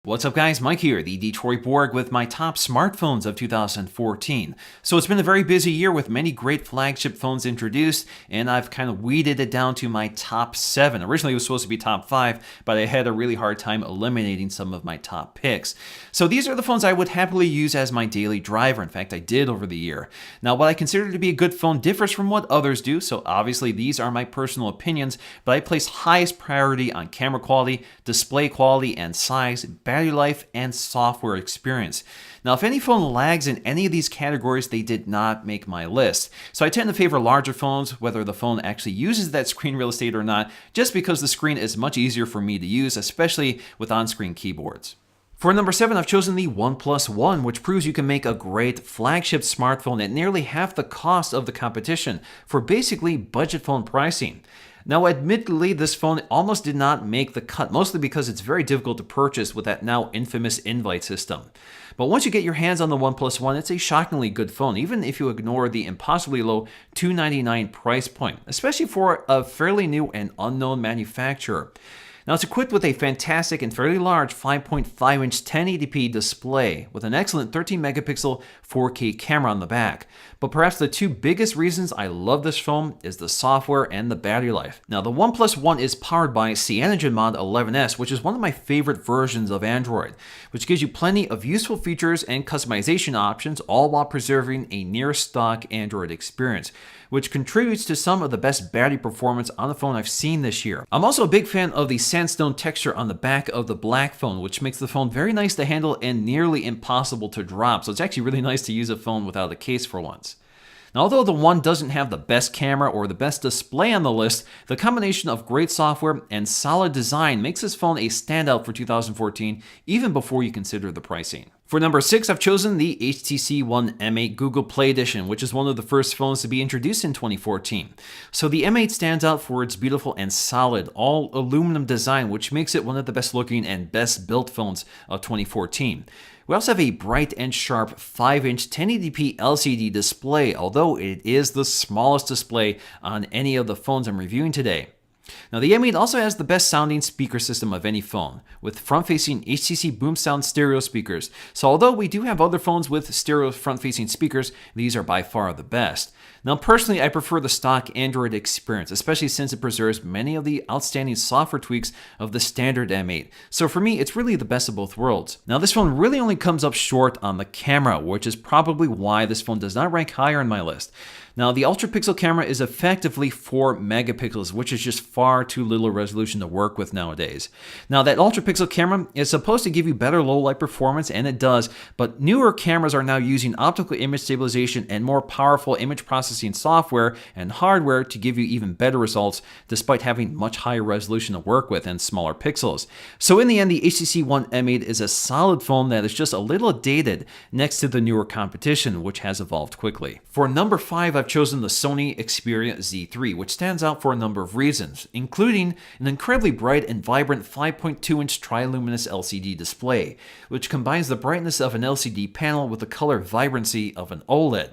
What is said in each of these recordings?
What's up guys, Mike here, the Detroit Borg with my top smartphones of 2014. So it's been a very busy year with many great flagship phones introduced, and I've kind of weeded it down to my top 7. Originally it was supposed to be top 5, but I had a really hard time eliminating some of my top picks. So these are the phones I would happily use as my daily driver. In fact, I did over the year. Now what I consider to be a good phone differs from what others do, so obviously these are my personal opinions, but I place highest priority on camera quality, display quality, and size, battery life, and software experience. Now, if any phone lags in any of these categories, they did not make my list. So I tend to favor larger phones, whether the phone actually uses that screen real estate or not, just because the screen is much easier for me to use, especially with on-screen keyboards. For number 7, I've chosen the OnePlus One, which proves you can make a great flagship smartphone at nearly half the cost of the competition for basically budget phone pricing. Now, admittedly, this phone almost did not make the cut, mostly because it's very difficult to purchase with that now infamous invite system. But once you get your hands on the OnePlus One, it's a shockingly good phone, even if you ignore the impossibly low $299 price point, especially for a fairly new and unknown manufacturer. Now, it's equipped with a fantastic and fairly large 5.5-inch 1080p display with an excellent 13-megapixel 4K camera on the back. But perhaps the two biggest reasons I love this phone is the software and the battery life. Now, the OnePlus One is powered by CyanogenMod 11S, which is one of my favorite versions of Android, which gives you plenty of useful features and customization options, all while preserving a near-stock Android experience, which contributes to some of the best battery performance on the phone I've seen this year. I'm also a big fan of the sandstone texture on the back of the black phone, which makes the phone very nice to handle and nearly impossible to drop. So it's actually really nice to use a phone without a case for once. Now, although the One doesn't have the best camera or the best display on the list, the combination of great software and solid design makes this phone a standout for 2014, even before you consider the pricing. For number 6, I've chosen the HTC One M8 Google Play Edition, which is one of the first phones to be introduced in 2014. So the M8 stands out for its beautiful and solid, all aluminum design, which makes it one of the best looking and best built phones of 2014. We also have a bright and sharp 5-inch 1080p LCD display, although it is the smallest display on any of the phones I'm reviewing today. Now, the M8 also has the best sounding speaker system of any phone, with front-facing HTC BoomSound stereo speakers. So although we do have other phones with stereo front-facing speakers, these are by far the best. Now, personally, I prefer the stock Android experience, especially since it preserves many of the outstanding software tweaks of the standard M8. So for me, it's really the best of both worlds. Now, this phone really only comes up short on the camera, which is probably why this phone does not rank higher on my list. Now, the ultra-pixel camera is effectively 4 megapixels, which is just far too little resolution to work with nowadays. Now, that ultra-pixel camera is supposed to give you better low-light performance, and it does, but newer cameras are now using optical image stabilization and more powerful image processing software and hardware to give you even better results, despite having much higher resolution to work with and smaller pixels. So in the end, the HTC One M8 is a solid phone that is just a little dated next to the newer competition, which has evolved quickly. For number 5, I've chosen the Sony Xperia Z3, which stands out for a number of reasons, including an incredibly bright and vibrant 5.2-inch triluminous LCD display, which combines the brightness of an LCD panel with the color vibrancy of an OLED.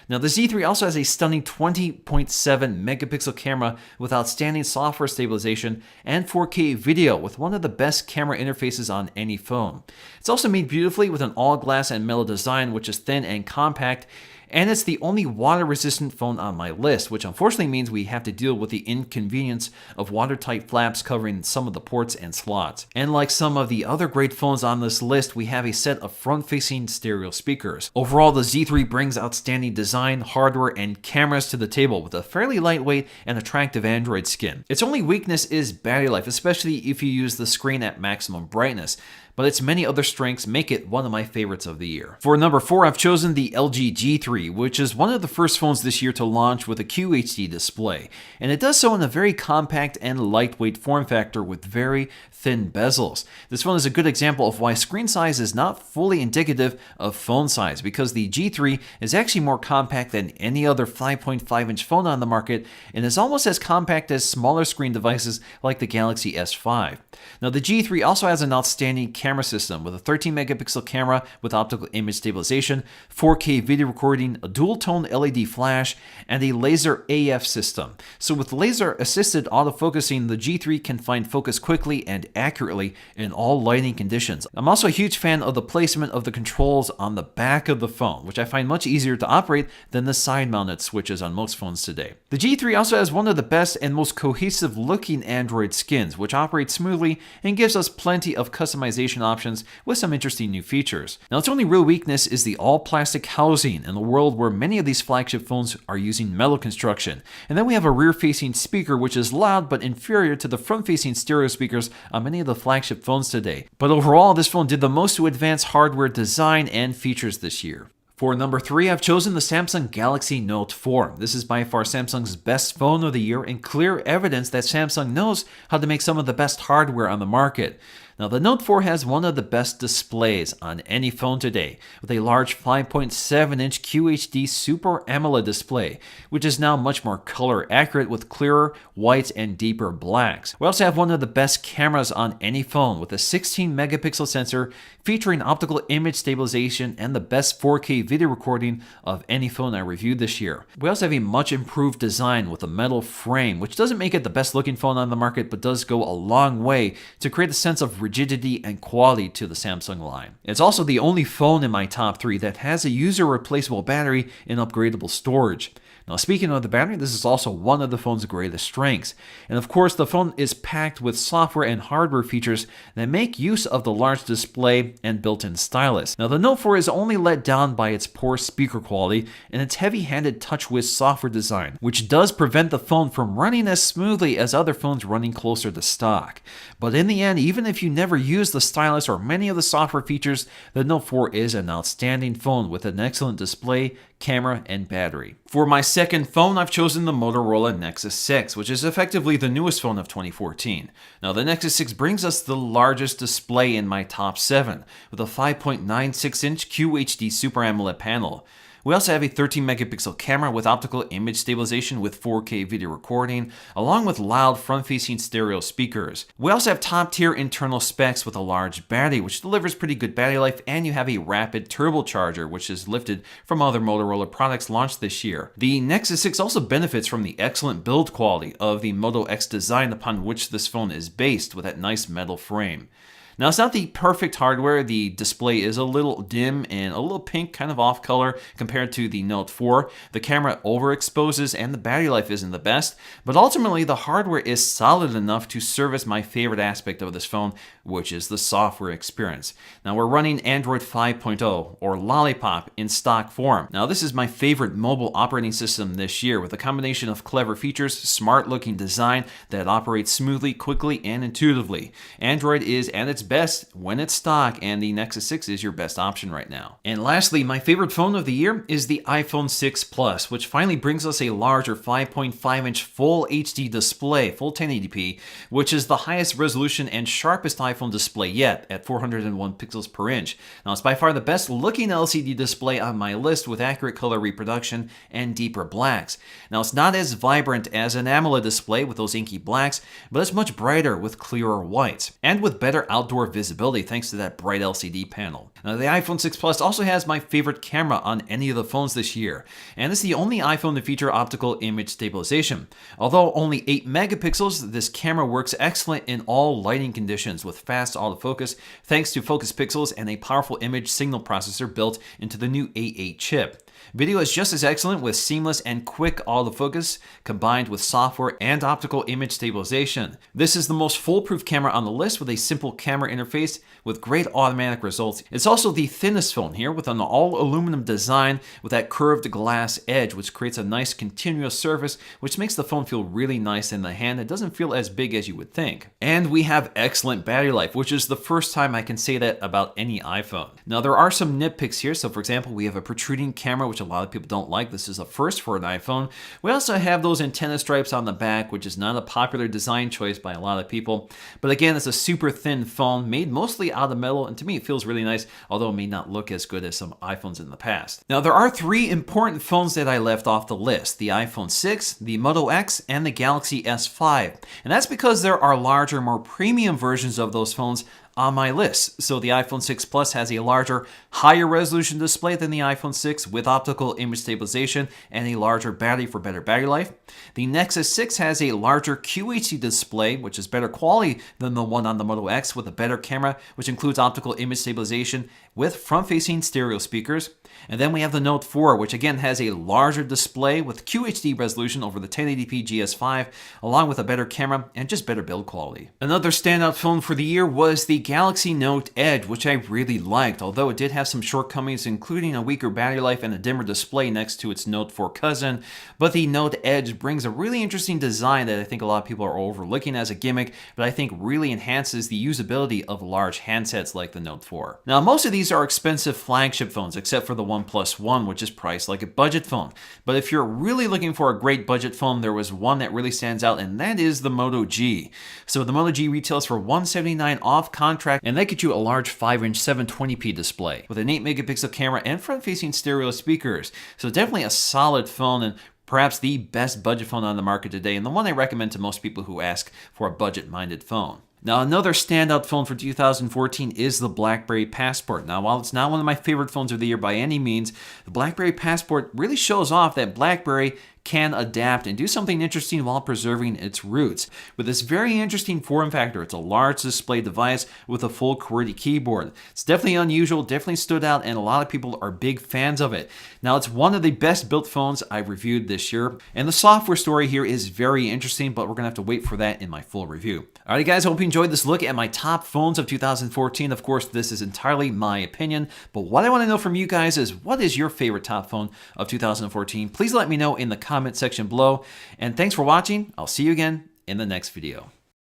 Now, the Z3 also has a stunning 20.7 megapixel camera with outstanding software stabilization and 4K video with one of the best camera interfaces on any phone. It's also made beautifully with an all-glass and metal design, which is thin and compact, and it's the only water-resistant phone on my list, which unfortunately means we have to deal with the inconvenience of watertight flaps covering some of the ports and slots. And like some of the other great phones on this list, we have a set of front-facing stereo speakers. Overall, the Z3 brings outstanding design, hardware, and cameras to the table with a fairly lightweight and attractive Android skin. Its only weakness is battery life, especially if you use the screen at maximum brightness, but its many other strengths make it one of my favorites of the year. For number 4, I've chosen the LG G3, which is one of the first phones this year to launch with a QHD display, and it does so in a very compact and lightweight form factor with very thin bezels. This phone is a good example of why screen size is not fully indicative of phone size, because the G3 is actually more compact than any other 5.5-inch phone on the market and is almost as compact as smaller screen devices like the Galaxy S5. Now, the G3 also has an outstanding camera system with a 13 megapixel camera with optical image stabilization, 4K video recording, recording, a dual-tone LED flash, and a laser AF system. So with laser-assisted autofocusing, the G3 can find focus quickly and accurately in all lighting conditions. I'm also a huge fan of the placement of the controls on the back of the phone, which I find much easier to operate than the side-mounted switches on most phones today. The G3 also has one of the best and most cohesive looking Android skins, which operates smoothly and gives us plenty of customization options with some interesting new features. Now, its only real weakness is the all-plastic housing in a world where many of these flagship phones are using metal construction. And then we have a rear-facing speaker which is loud but inferior to the front-facing stereo speakers on many of the flagship phones today. But overall, this phone did the most to advance hardware design and features this year. For number 3, I've chosen the Samsung Galaxy Note 4. This is by far Samsung's best phone of the year and clear evidence that Samsung knows how to make some of the best hardware on the market. Now, the Note 4 has one of the best displays on any phone today, with a large 5.7-inch QHD Super AMOLED display, which is now much more color accurate with clearer whites and deeper blacks. We also have one of the best cameras on any phone, with a 16-megapixel sensor featuring optical image stabilization and the best 4K video recording of any phone I reviewed this year. We also have a much improved design with a metal frame, which doesn't make it the best looking phone on the market, but does go a long way to create a sense of rigidity and quality to the Samsung line. It's also the only phone in my top 3 that has a user replaceable battery and upgradable storage. Now, speaking of the battery, this is also one of the phone's greatest strengths. And of course, the phone is packed with software and hardware features that make use of the large display and built-in stylus. Now, the Note 4 is only let down by its poor speaker quality and its heavy-handed TouchWiz software design, which does prevent the phone from running as smoothly as other phones running closer to stock. But in the end, even if you never use the stylus or many of the software features, the Note 4 is an outstanding phone with an excellent display, camera, and battery. For my second phone, I've chosen the Motorola Nexus 6, which is effectively the newest phone of 2014. Now, the Nexus 6 brings us the largest display in my top 7, with a 5.96-inch QHD Super AMOLED panel. We also have a 13-megapixel camera with optical image stabilization with 4K video recording, along with loud front-facing stereo speakers. We also have top-tier internal specs with a large battery, which delivers pretty good battery life, and you have a rapid turbocharger, which is lifted from other Motorola products launched this year. The Nexus 6 also benefits from the excellent build quality of the Moto X design upon which this phone is based, with that nice metal frame. Now, it's not the perfect hardware. The display is a little dim and a little pink, kind of off color compared to the Note 4. The camera overexposes and the battery life isn't the best, but ultimately the hardware is solid enough to service my favorite aspect of this phone, which is the software experience. Now, we're running Android 5.0 or Lollipop in stock form. Now, this is my favorite mobile operating system this year, with a combination of clever features, smart looking design that operates smoothly, quickly, and intuitively. Android is at its best when it's stock, and the Nexus 6 is your best option right now. And lastly, my favorite phone of the year is the iPhone 6 Plus, which finally brings us a larger 5.5-inch full HD display, full 1080p, which is the highest resolution and sharpest iPhone display yet at 401 pixels per inch. Now, it's by far the best looking LCD display on my list, with accurate color reproduction and deeper blacks. Now, it's not as vibrant as an AMOLED display with those inky blacks, but it's much brighter with clearer whites, and with better outdoor visibility thanks to that bright LCD panel. Now, the iPhone 6 Plus also has my favorite camera on any of the phones this year, and it's the only iPhone to feature optical image stabilization. Although only 8 megapixels, this camera works excellent in all lighting conditions with fast autofocus thanks to focus pixels and a powerful image signal processor built into the new A8 chip. Video is just as excellent with seamless and quick autofocus combined with software and optical image stabilization. This is the most foolproof camera on the list, with a simple camera interface with great automatic results. It's also the thinnest phone here, with an all-aluminum design with that curved glass edge, which creates a nice continuous surface, which makes the phone feel really nice in the hand. It doesn't feel as big as you would think. And we have excellent battery life, which is the first time I can say that about any iPhone. Now, there are some nitpicks here. So, for example, we have a protruding camera, which a lot of people don't like. This is a first for an iPhone. We also have those antenna stripes on the back, which is not a popular design choice by a lot of people. But again, it's a super thin phone made mostly out of metal, and to me it feels really nice, although it may not look as good as some iPhones in the past. Now, there are 3 important phones that I left off the list: the iPhone 6, the Moto X, and the Galaxy S5. And that's because there are larger, more premium versions of those phones on my list. So the iPhone 6 Plus has a larger, higher resolution display than the iPhone 6 with optical image stabilization and a larger battery for better battery life. The Nexus 6 has a larger QHD display, which is better quality than the one on the Moto X, with a better camera, which includes optical image stabilization with front-facing stereo speakers. And then we have the Note 4, which again has a larger display with QHD resolution over the 1080p GS5, along with a better camera and just better build quality. Another standout phone for the year was the Galaxy Note Edge, which I really liked, although it did have some shortcomings, including a weaker battery life and a dimmer display next to its Note 4 cousin. But the Note Edge brings a really interesting design that I think a lot of people are overlooking as a gimmick, but I think really enhances the usability of large handsets like the Note 4. Now, most of these are expensive flagship phones, except for the OnePlus One, which is priced like a budget phone. But if you're really looking for a great budget phone, there was one that really stands out, and that is the Moto G. So the Moto G retails for $179 off contract, and that gets you a large 5-inch 720p display with an 8-megapixel camera and front-facing stereo speakers. So definitely a solid phone, and perhaps the best budget phone on the market today, and the one I recommend to most people who ask for a budget-minded phone. Now, another standout phone for 2014 is the BlackBerry Passport. Now, while it's not one of my favorite phones of the year by any means, the BlackBerry Passport really shows off that BlackBerry can adapt and do something interesting while preserving its roots. With this very interesting form factor, it's a large display device with a full QWERTY keyboard. It's definitely unusual, definitely stood out, and a lot of people are big fans of it. Now, it's one of the best built phones I've reviewed this year, and the software story here is very interesting, but we're going to have to wait for that in my full review. Alright guys, I hope you enjoyed this look at my top phones of 2014. Of course, this is entirely my opinion, but what I want to know from you guys is, what is your favorite top phone of 2014? Please let me know in the comment section below, and thanks for watching. I'll see you again in the next video.